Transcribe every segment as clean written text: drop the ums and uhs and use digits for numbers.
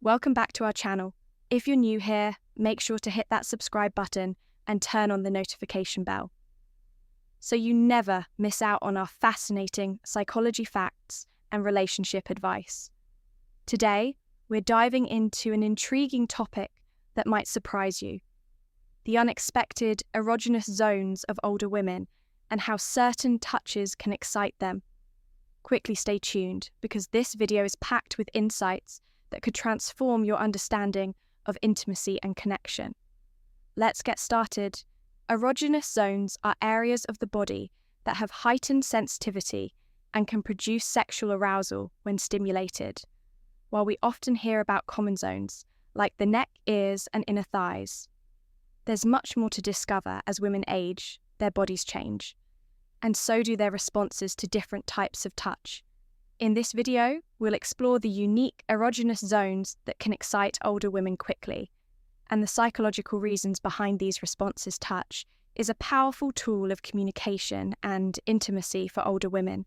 Welcome back to our channel. If you're new here, make sure to hit that subscribe button and turn on the notification bell, so you never miss out on our fascinating psychology facts and relationship advice. Today, we're diving into an intriguing topic that might surprise you: the unexpected erogenous zones of older women and how certain touches can excite them. Quickly stay tuned, because this video is packed with insights that could transform your understanding of intimacy and connection. Let's get started. Erogenous zones are areas of the body that have heightened sensitivity and can produce sexual arousal when stimulated. While we often hear about common zones, like the neck, ears, and inner thighs, there's much more to discover. As women age, their bodies change, and so do their responses to different types of touch. In this video, we'll explore the unique erogenous zones that can excite older women quickly, and the psychological reasons behind these responses. Touch is a powerful tool of communication and intimacy for older women.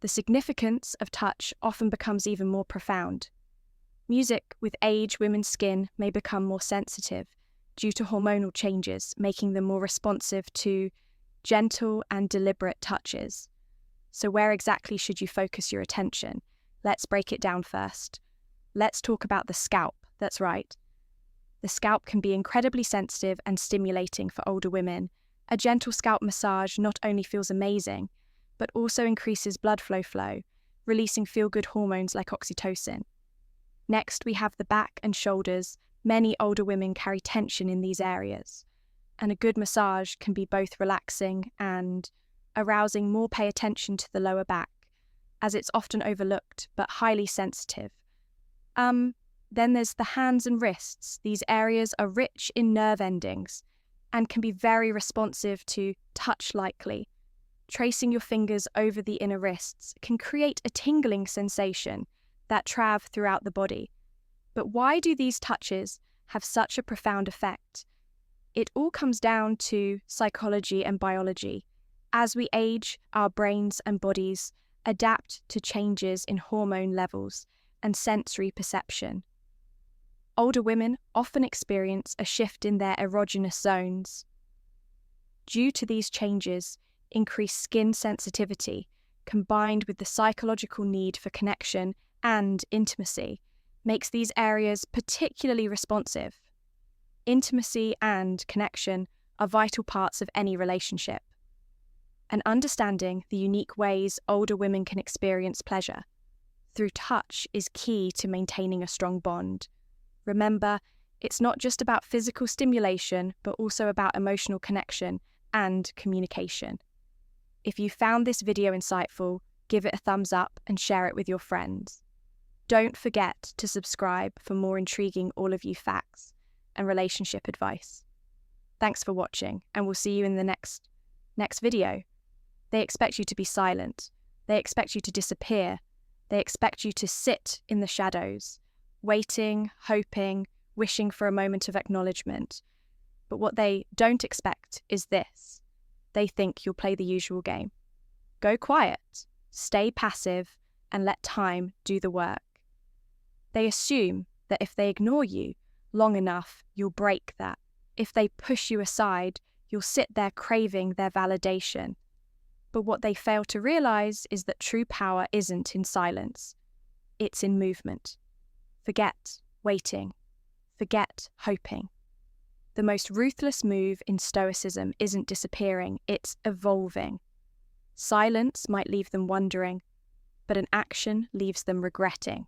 The significance of touch often becomes even more profound. Music: with age, women's skin may become more sensitive due to hormonal changes, making them more responsive to gentle and deliberate touches. So where exactly should you focus your attention? Let's break it down first. Let's talk about the scalp. That's right. The scalp can be incredibly sensitive and stimulating for older women. A gentle scalp massage not only feels amazing, but also increases blood flow, releasing feel-good hormones like oxytocin. Next, we have the back and shoulders. Many older women carry tension in these areas, and a good massage can be both relaxing and arousing. More pay attention to the lower back, as it's often overlooked but highly sensitive. Then there's the hands and wrists. These areas are rich in nerve endings and can be very responsive to touch. Likely, tracing your fingers over the inner wrists can create a tingling sensation that travels throughout the body. But why do these touches have such a profound effect? It all comes down to psychology and biology. As we age, our brains and bodies adapt to changes in hormone levels and sensory perception. Older women often experience a shift in their erogenous zones. Due to these changes, increased skin sensitivity, combined with the psychological need for connection and intimacy, makes these areas particularly responsive. Intimacy and connection are vital parts of any relationship, and understanding the unique ways older women can experience pleasure through touch is key to maintaining a strong bond. Remember, it's not just about physical stimulation, but also about emotional connection and communication. If you found this video insightful, give it a thumbs up and share it with your friends. Don't forget to subscribe for more intriguing all of you facts and relationship advice. Thanks for watching, and we'll see you in the next video. They expect you to be silent. They expect you to disappear. They expect you to sit in the shadows, waiting, hoping, wishing for a moment of acknowledgement. But what they don't expect is this. They think you'll play the usual game. Go quiet, stay passive, and let time do the work. They assume that if they ignore you long enough, you'll break that. If they push you aside, you'll sit there craving their validation. But what they fail to realize is that true power isn't in silence. It's in movement. Forget waiting. Forget hoping. The most ruthless move in Stoicism isn't disappearing, it's evolving. Silence might leave them wondering, but an action leaves them regretting.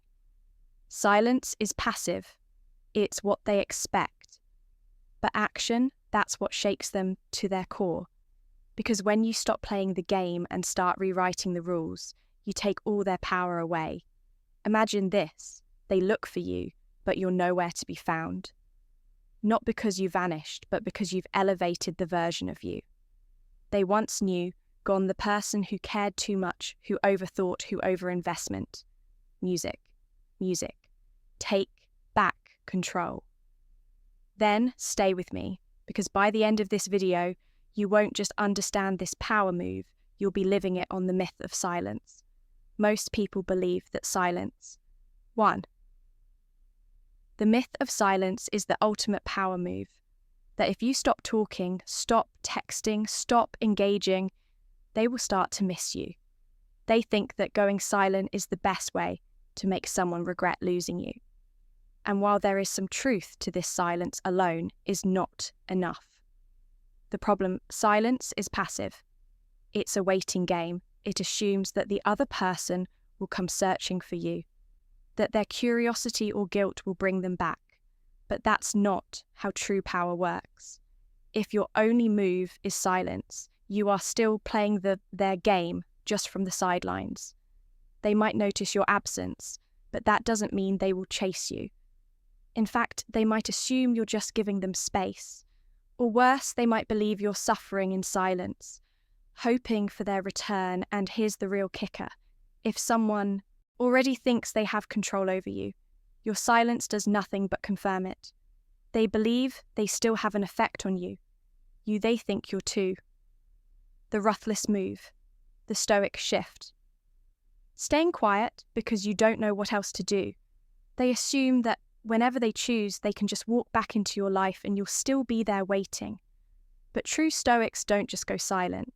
Silence is passive. It's what they expect. But action, that's what shakes them to their core. Because when you stop playing the game and start rewriting the rules, you take all their power away. Imagine this: they look for you, but you're nowhere to be found. Not because you vanished, but because you've elevated the version of you they once knew, gone the person who cared too much, who overthought, who overinvestment. Music. Take back control. Then stay with me, because by the end of this video, you won't just understand this power move, you'll be living it on the myth of silence. Most people believe that silence: 1. The myth of silence is the ultimate power move. That if you stop talking, stop texting, stop engaging, they will start to miss you. They think that going silent is the best way to make someone regret losing you. And while there is some truth to this, silence alone is not enough. The problem, silence is passive. It's a waiting game. It assumes that the other person will come searching for you, that their curiosity or guilt will bring them back. But that's not how true power works. If your only move is silence, you are still playing their game just from the sidelines. They might notice your absence, but that doesn't mean they will chase you. In fact, they might assume you're just giving them space. Or worse, they might believe you're suffering in silence, hoping for their return. And here's the real kicker. If someone already thinks they have control over you, your silence does nothing but confirm it. They believe they still have an effect on you. They think you're too. The ruthless move. The Stoic shift. Staying quiet because you don't know what else to do. They assume that whenever they choose, they can just walk back into your life and you'll still be there waiting. But true Stoics don't just go silent.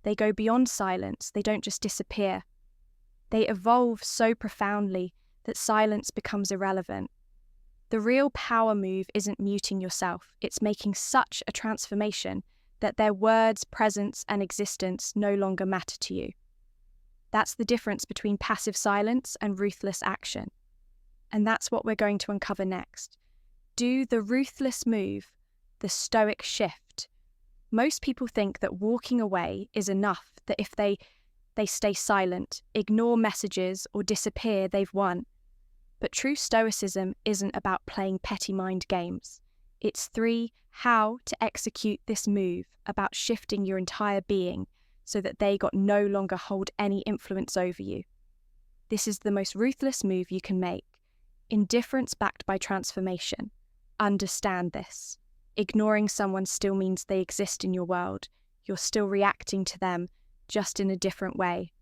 They go beyond silence. They don't just disappear. They evolve so profoundly that silence becomes irrelevant. The real power move isn't muting yourself. It's making such a transformation that their words, presence, and existence no longer matter to you. That's the difference between passive silence and ruthless action. And that's what we're going to uncover next. Do the ruthless move, the Stoic shift. Most people think that walking away is enough, that if they stay silent, ignore messages, or disappear, they've won. But true Stoicism isn't about playing petty mind games. It's 3, how to execute this move, about shifting your entire being so that they no longer hold any influence over you. This is the most ruthless move you can make. Indifference backed by transformation. Understand this. Ignoring someone still means they exist in your world. You're still reacting to them, just in a different way.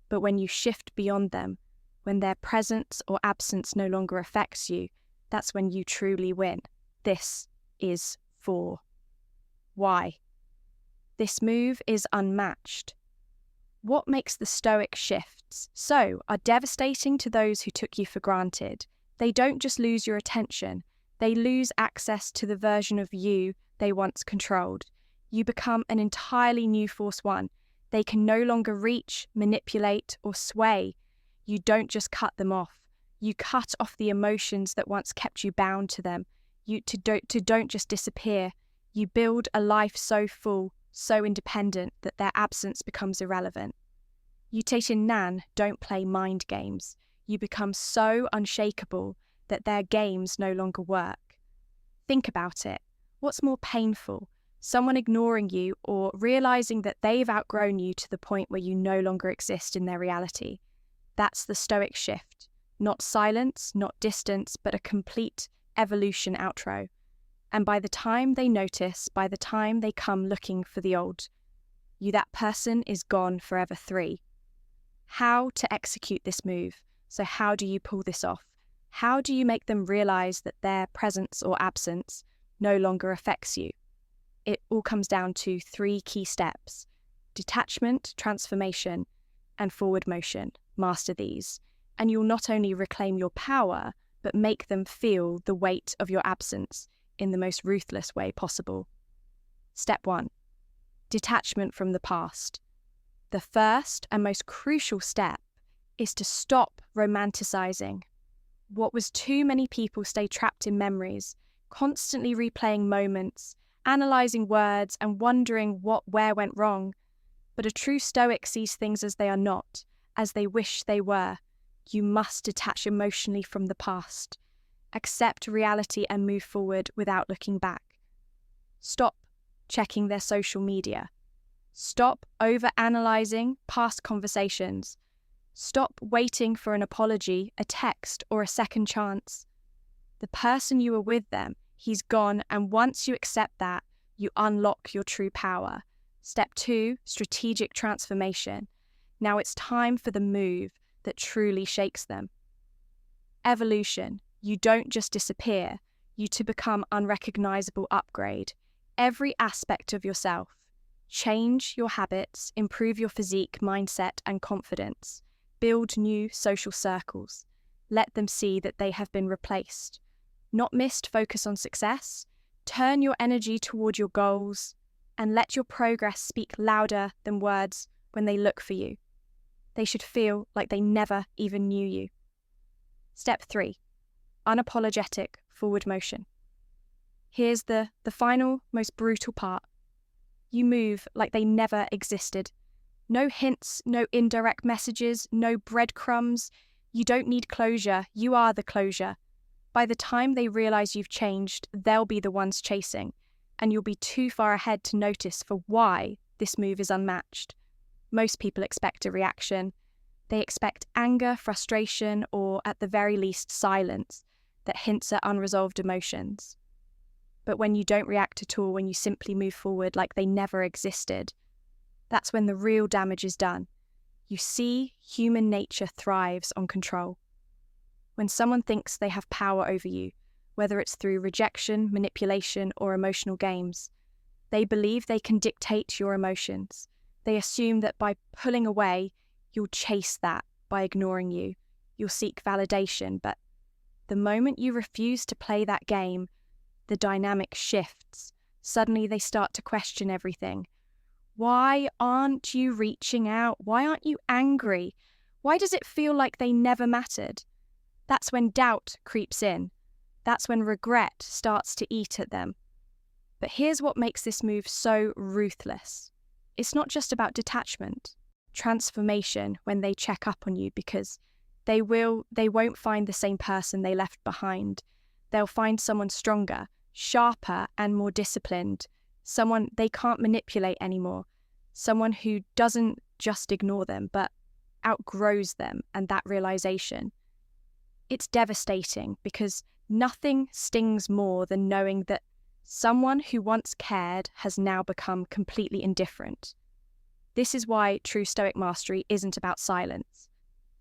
But when you shift beyond them, when their presence or absence no longer affects you, that's when you truly win. This is 4. Why? This move is unmatched. What makes the Stoic shifts are devastating to those who took you for granted. They don't just lose your attention, they lose access to the version of you they once controlled. You become an entirely new Force 1. They can no longer reach, manipulate, or sway. You don't just cut them off. You cut off the emotions that once kept you bound to them. You don't just disappear. You build a life so full, so independent that their absence becomes irrelevant. You don't play mind games. You become so unshakable that their games no longer work. Think about it. What's more painful? Someone ignoring you or realizing that they've outgrown you to the point where you no longer exist in their reality? That's the Stoic shift. Not silence, not distance, but a complete evolution outro. And by the time they notice, by the time they come looking for the old you, that person is gone forever. 3. How to execute this move. So how do you pull this off? How do you make them realize that their presence or absence no longer affects you? It all comes down to 3 key steps: detachment, transformation, and forward motion. Master these, and you'll not only reclaim your power, but make them feel the weight of your absence in the most ruthless way possible. Step 1. Detachment from the past. The first and most crucial step is to stop romanticizing. What was too many people stay trapped in memories, constantly replaying moments, analyzing words, and wondering where went wrong. But a true Stoic sees things as they are not, as they wish they were. You must detach emotionally from the past. Accept reality and move forward without looking back. Stop checking their social media. Stop over-analyzing past conversations. Stop waiting for an apology, a text, or a second chance. The person you were with them, he's gone, and once you accept that, you unlock your true power. Step 2, strategic transformation. Now it's time for the move that truly shakes them. Evolution. You don't just disappear, you to become unrecognizable upgrade. Every aspect of yourself. Change your habits, improve your physique, mindset, and confidence. Build new social circles. Let them see that they have been replaced. Not missed, focus on success. Turn your energy toward your goals and let your progress speak louder than words when they look for you. They should feel like they never even knew you. Step 3. Unapologetic forward motion. Here's the final, most brutal part. You move like they never existed. No hints, no indirect messages, no breadcrumbs. You don't need closure, you are the closure. By the time they realize you've changed, they'll be the ones chasing, and you'll be too far ahead to notice for why this move is unmatched. Most people expect a reaction. They expect anger, frustration, or at the very least silence that hints at unresolved emotions. But when you don't react at all, when you simply move forward like they never existed, that's when the real damage is done. You see, human nature thrives on control. When someone thinks they have power over you, whether it's through rejection, manipulation, or emotional games, they believe they can dictate your emotions. They assume that by pulling away, you'll chase that. By ignoring you, you'll seek validation. But the moment you refuse to play that game, the dynamic shifts. Suddenly they start to question everything. Why aren't you reaching out? Why aren't you angry? Why does it feel like they never mattered? That's when doubt creeps in. That's when regret starts to eat at them. But here's what makes this move so ruthless. It's not just about detachment, transformation when they check up on you, because they won't find the same person they left behind. They'll find someone stronger, sharper, and more disciplined, someone they can't manipulate anymore, someone who doesn't just ignore them, but outgrows them, and that realization. It's devastating because nothing stings more than knowing that someone who once cared has now become completely indifferent. This is why true Stoic mastery isn't about silence.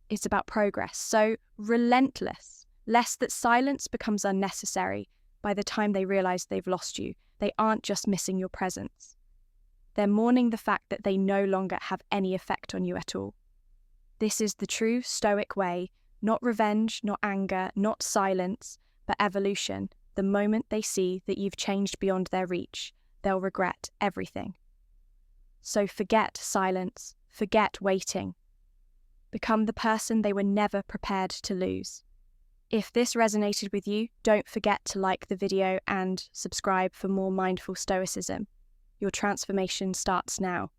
It's about progress, so relentless, lest that silence becomes unnecessary by the time they realize they've lost you. They aren't just missing your presence. They're mourning the fact that they no longer have any effect on you at all. This is the true Stoic way, not revenge, not anger, not silence, but evolution. The moment they see that you've changed beyond their reach, they'll regret everything. So forget silence, forget waiting. Become the person they were never prepared to lose. If this resonated with you, don't forget to like the video and subscribe for more mindful stoicism. Your transformation starts now.